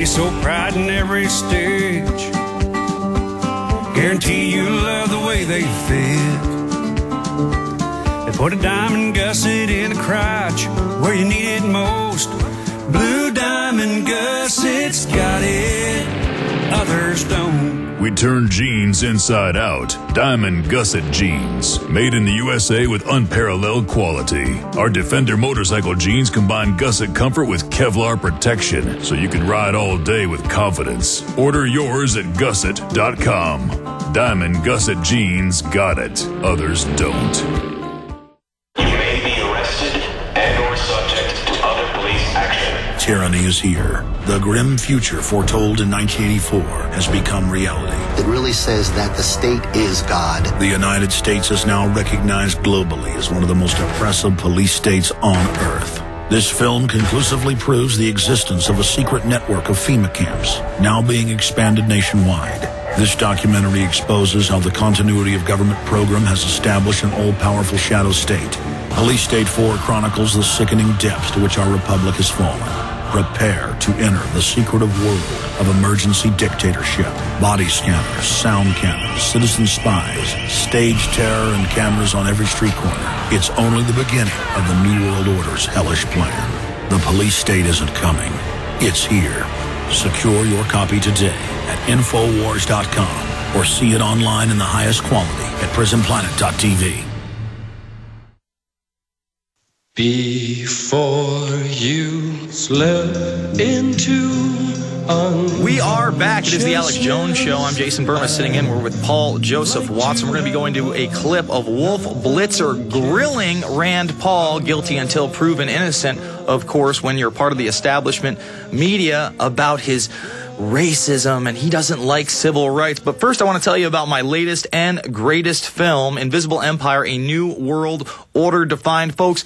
He's so proud in every stitch. Guarantee you love the way they fit. They put a diamond gusset in the crotch where you need it most. Blue diamond gussets got it, others don't. We turn jeans inside out. Diamond Gusset Jeans. Made in the USA with unparalleled quality. Our Defender motorcycle jeans combine gusset comfort with Kevlar protection, so you can ride all day with confidence. Order yours at gusset.com. Diamond Gusset Jeans got it. Others don't. You may be arrested and or subject to other police action. Tyranny is here. The grim future foretold in 1984 has become reality. It really says that the state is God. The United States is now recognized globally as one of the most oppressive police states on earth. This film conclusively proves the existence of a secret network of FEMA camps, now being expanded nationwide. This documentary exposes how the continuity of government program has established an all-powerful shadow state. Police State 4 chronicles the sickening depths to which our republic has fallen. Prepare to enter the secretive world of emergency dictatorship. Body scanners, sound cannons, citizen spies, stage terror, and cameras on every street corner. It's only the beginning of the New World Order's hellish plan. The police state isn't coming. It's here. Secure your copy today at Infowars.com or see it online in the highest quality at PrisonPlanet.tv. Before you slip into We are back. It is the Alex Jones Show. I'm Jason Burma sitting in. We're with Paul Joseph Watson. We're going to be going to a clip of Wolf Blitzer grilling Rand Paul, guilty until proven innocent, of course, when you're part of the establishment media, about his racism and he doesn't like civil rights. But first, I want to tell you about my latest and greatest film, Invisible Empire, A New World Order Defined. Folks,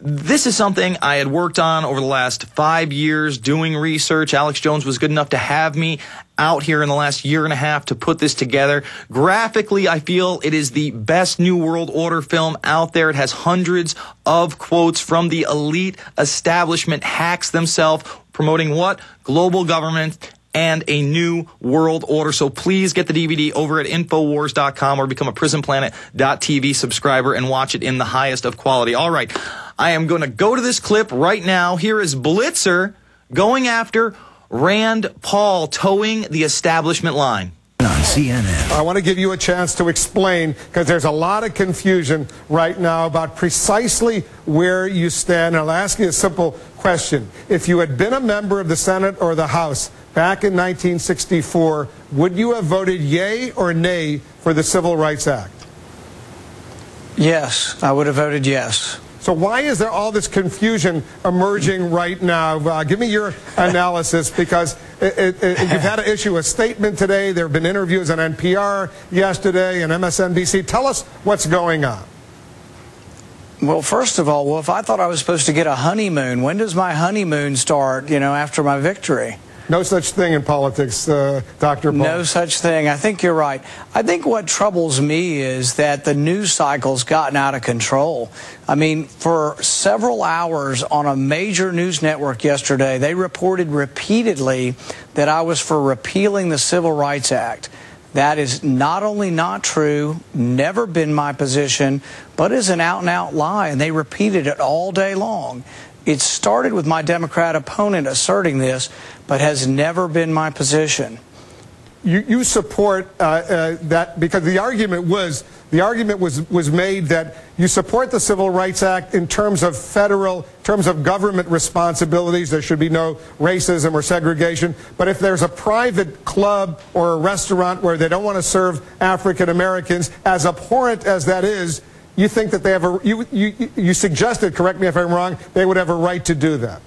this is something I had worked on over the last 5 years doing research. Alex Jones was good enough to have me out here in the last year and a half to put this together. Graphically, I feel it is the best New World Order film out there. It has hundreds of quotes from the elite establishment hacks themselves, promoting what? Global government and a new world order. So please get the DVD over at Infowars.com or become a PrisonPlanet.tv subscriber and watch it in the highest of quality. All right, I am going to go to this clip right now. Here is Blitzer going after Rand Paul, towing the establishment line. On CNN. I want to give you a chance to explain, because there's a lot of confusion right now about precisely where you stand. I'll ask you a simple question. If you had been a member of the Senate or the House back in 1964, would you have voted yay or nay for the Civil Rights Act? Yes, I would have voted yes. So why is there all this confusion emerging right now? Give me your analysis, because you've had to issue a statement today. There have been interviews on NPR yesterday and MSNBC. Tell us what's going on. Well, first of all, Wolf, I thought I was supposed to get a honeymoon. When does my honeymoon start, after my victory? No such thing in politics, Dr. Paul. No such thing. I think you're right. I think what troubles me is that the news cycle's gotten out of control. I mean, for several hours on a major news network yesterday, they reported repeatedly that I was for repealing the Civil Rights Act. That is not only not true, never been my position, but is an out-and-out lie, and they repeated it all day long. It started with my Democrat opponent asserting this, but has never been my position. You support that, because the argument was made that you support the Civil Rights Act in terms of government responsibilities. There should be no racism or segregation. But if there's a private club or a restaurant where they don't want to serve African Americans, as abhorrent as that is, you think that they have you suggested, correct me if I'm wrong, they would have a right to do that?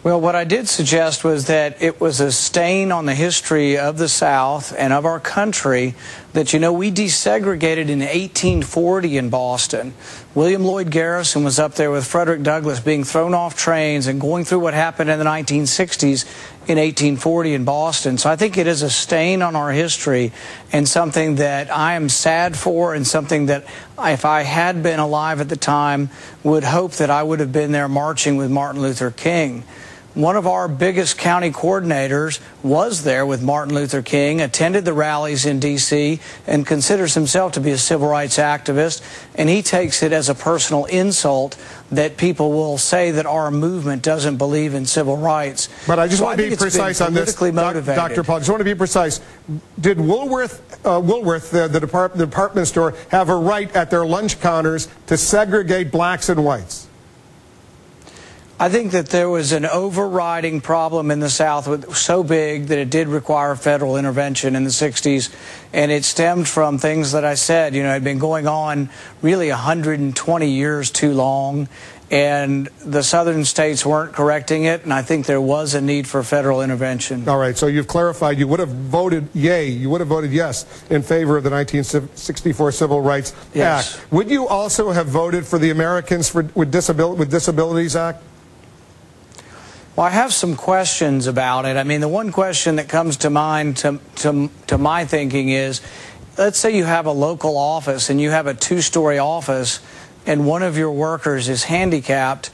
Well, what I did suggest was that it was a stain on the history of the South and of our country that, we desegregated in 1840 in Boston. William Lloyd Garrison was up there with Frederick Douglass being thrown off trains and going through what happened in the 1960s in 1840 in Boston. So I think it is a stain on our history and something that I am sad for, and something that, if I had been alive at the time, would hope that I would have been there marching with Martin Luther King. One of our biggest county coordinators was there with Martin Luther King, attended the rallies in D.C., and considers himself to be a civil rights activist, and he takes it as a personal insult that people will say that our movement doesn't believe in civil rights. But I just want to be precise on this, Dr. Paul. I just want to be precise. Did Woolworth, the department store, have a right at their lunch counters to segregate blacks and whites? I think that there was an overriding problem in the South so big that it did require federal intervention in the 60s, and it stemmed from things that I said, had been going on really 120 years too long, and the southern states weren't correcting it, and I think there was a need for federal intervention. All right, so you've clarified you would have voted you would have voted yes in favor of the 1964 Civil Rights Act. Would you also have voted for the Americans with Disabilities Act? Well, I have some questions about it. I mean, the one question that comes to mind to my thinking is, let's say you have a local office and you have a two-story office and one of your workers is handicapped.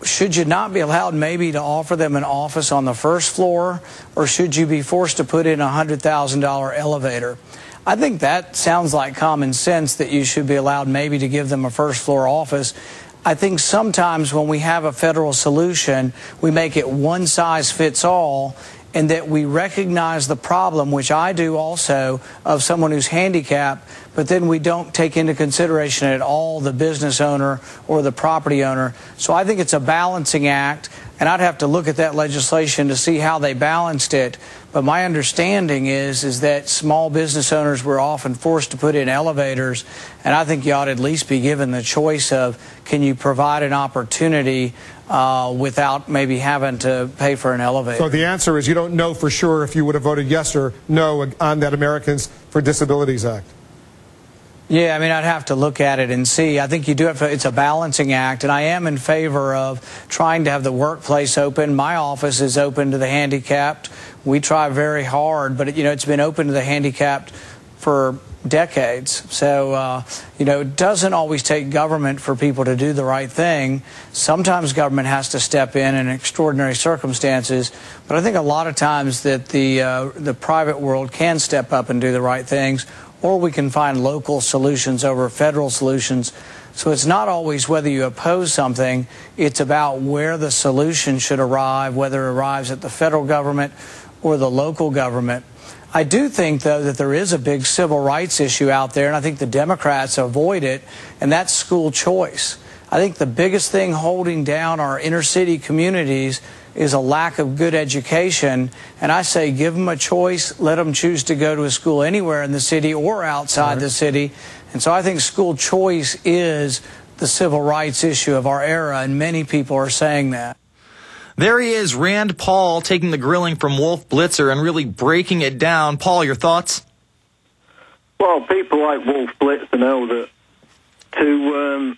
Should you not be allowed maybe to offer them an office on the first floor, or should you be forced to put in a $100,000 elevator? I think that sounds like common sense, that you should be allowed maybe to give them a first-floor office. I think sometimes when we have a federal solution, we make it one size fits all, and that we recognize the problem, which I do also, of someone who's handicapped, but then we don't take into consideration at all the business owner or the property owner. So I think it's a balancing act, and I'd have to look at that legislation to see how they balanced it. But my understanding is that small business owners were often forced to put in elevators, and I think you ought to at least be given the choice of, can you provide an opportunity without maybe having to pay for an elevator? So the answer is you don't know for sure if you would have voted yes or no on that Americans for Disabilities Act. Yeah, I mean, I'd have to look at it and see. I think you do have to, it's a balancing act, and I am in favor of trying to have the workplace open. My office is open to the handicapped. We try very hard, but it's been open to the handicapped for decades. So, it doesn't always take government for people to do the right thing. Sometimes government has to step in extraordinary circumstances, but I think a lot of times that the private world can step up and do the right things, or we can find local solutions over federal solutions. So it's not always whether you oppose something, it's about where the solution should arrive, whether it arrives at the federal government or the local government. I do think, though, that there is a big civil rights issue out there, and I think the Democrats avoid it, and that's school choice. I think the biggest thing holding down our inner city communities is a lack of good education, and I say give them a choice, let them choose to go to a school anywhere in the city or outside the city. And so I think school choice is the civil rights issue of our era, and many people are saying that. There he is, Rand Paul, taking the grilling from Wolf Blitzer and really breaking it down. Paul, your thoughts? Well, people like Wolf Blitzer know that to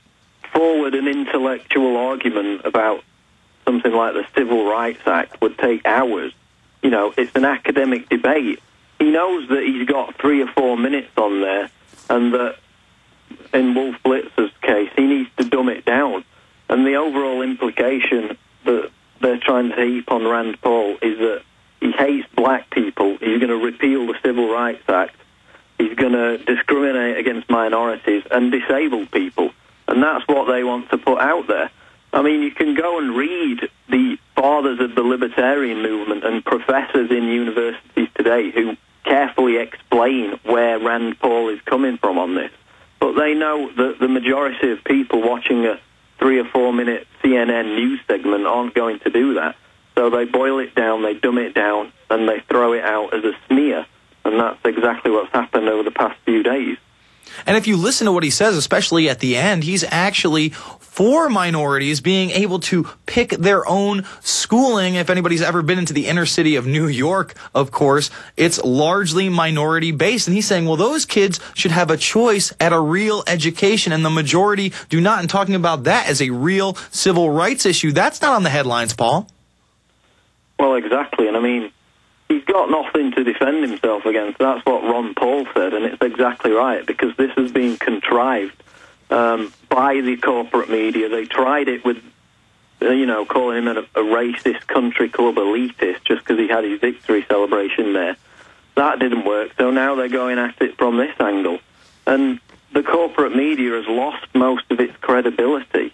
forward an intellectual argument about something like the Civil Rights Act would take hours. It's an academic debate. He knows that he's got 3 or 4 minutes on there, and that in Wolf Blitzer's case, he needs to dumb it down. And the overall implication that they're trying to heap on Rand Paul is that he hates black people. He's going to repeal the Civil Rights Act. He's going to discriminate against minorities and disable people. And that's what they want to put out there. I mean, you can go and read the fathers of the libertarian movement and professors in universities today who carefully explain where Rand Paul is coming from on this. But they know that the majority of people watching a 3 or 4 minute CNN news segment aren't going to do that. So they boil it down, they dumb it down, and they throw it out as a smear. And that's exactly what's happened over the past few days. And if you listen to what he says, especially at the end, he's actually for minorities being able to pick their own schooling. If anybody's ever been into the inner city of New York, of course, it's largely minority-based. And he's saying, well, those kids should have a choice at a real education, and the majority do not. And talking about that as a real civil rights issue, that's not on the headlines, Paul. Well, exactly. And I mean, he's got nothing to defend himself against. That's what Ron Paul said, and it's exactly right, because this has been contrived by the corporate media. They tried it with calling him a racist country club elitist just because he had his victory celebration there. That didn't work, so now they're going at it from this angle. And the corporate media has lost most of its credibility.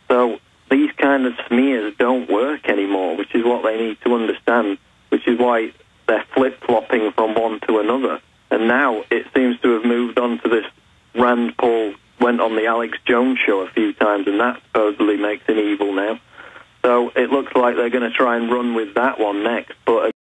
So these kind of smears don't work anymore, which is what they need to understand, which is why they're flip-flopping from one to another. And now it seems to have moved on to this. Rand Paul went on the Alex Jones show a few times, and that supposedly makes him evil now. So it looks like they're going to try and run with that one next. But